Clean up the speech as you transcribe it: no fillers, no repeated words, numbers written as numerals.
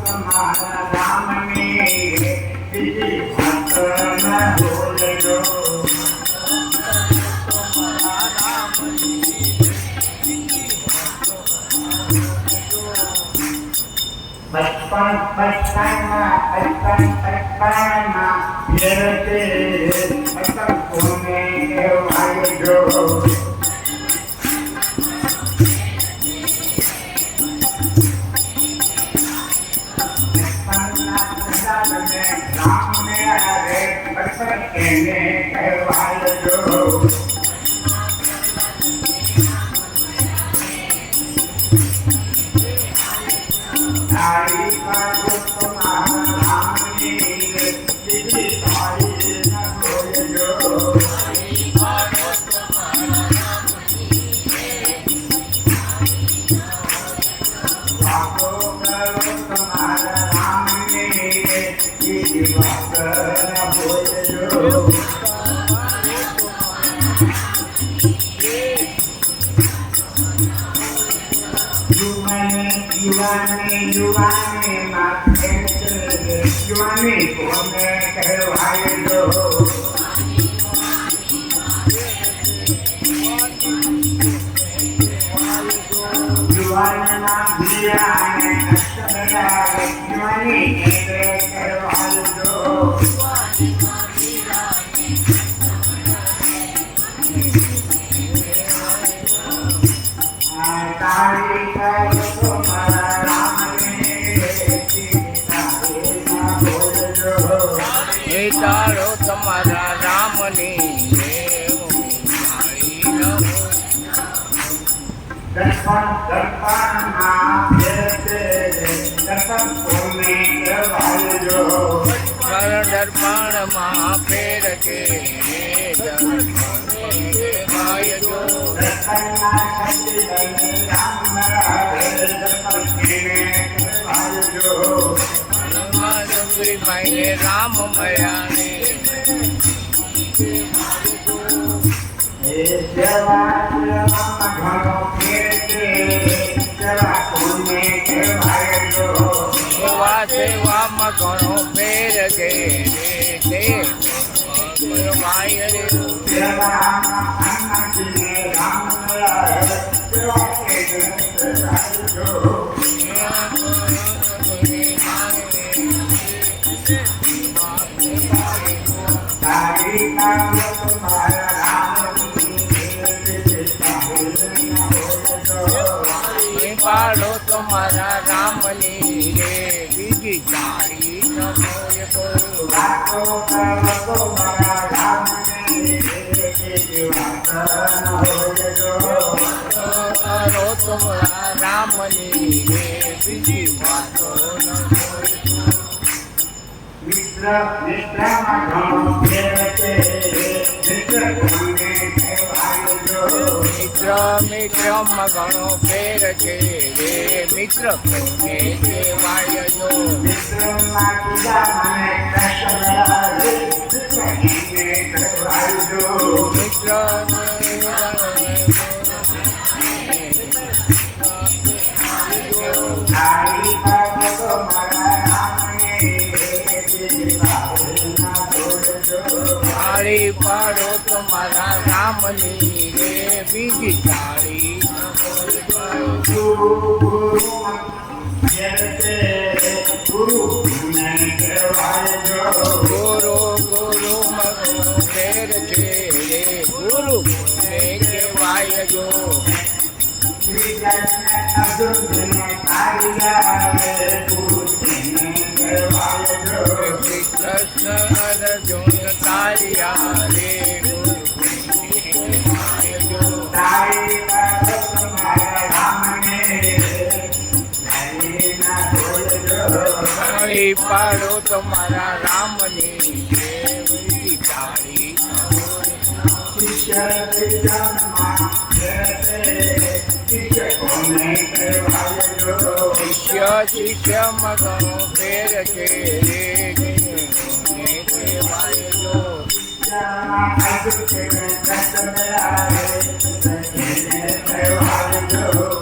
તમારા રામની બીજી વાત ન ભૂલજો. બચપણ બચપણમાં ફેરતે અસર કોને કહેવાયજો. રામને અરે અસર એને કહેવાયજો. તારી પાડો તમારા રામની બીજી તારી ન ભૂલજો. વાતો કરો તમારા રામની બીજી વાત ન ભૂલજો. યુવાની માથે યુવાની કોને કહેવાયજો. યુવાનના બીજાને યુવાની એને કહેવાયજો. તારી પાડો તમારા રામની તારો તમારા રામની દર્પણમાં ફેરતે દર્પણ કોને કહેવાયજો. દર્પણમાં ફેર કે કહેવાયજો. દર્પણના શક્તિ રામના દર્પણ એને કહેવાયજો. ડુંગરી માઈને રામ મળ્યાને ઘણો ફેરતે સેવા કોને કહેવાયજો. સેવામાં ઘણો ફેર કે માય રે પાડો તમારા રામની રે બીજી તારી ન ભૂલજો. વાતો કરો તમારા રામની બીજી વાત ન ભૂલજો. કરો તમારા રામની રે બીજી વાતો ન ભૂલજો. મિત્રમાં ઘણો ફેર છે મિત્ર કોને કહેવાયજો. મિત્રમાં ઘણો ફેર છે રે મિત્ર કોને કહેવાયજો. મિત્રમાં બીજા મને કષ્ટ મળે મિત્ર એને કહેવાયજો. તારી પાડો તમારા રામની બીજી વાત ન ભૂલજો. તાળી પાડો તમારા રામની રે બીજી તાળી ન ભૂલજો. ગુરુ ને કહેવાયજો. ગુરુ ગુરુ મગનો ફેર છે રે ગુરુ ને કહેવાયજો. અર્જુન શ્રી કૃષ્ણ અર્જુન તારિયા રે ગુરુ કહેવાયજો. તારી પાડો તમારા રામની દેવની તાળી. શિષ્ય શિષ્ય મગનો ફેર છે રે કહેવાયજો. કહેવાયજો.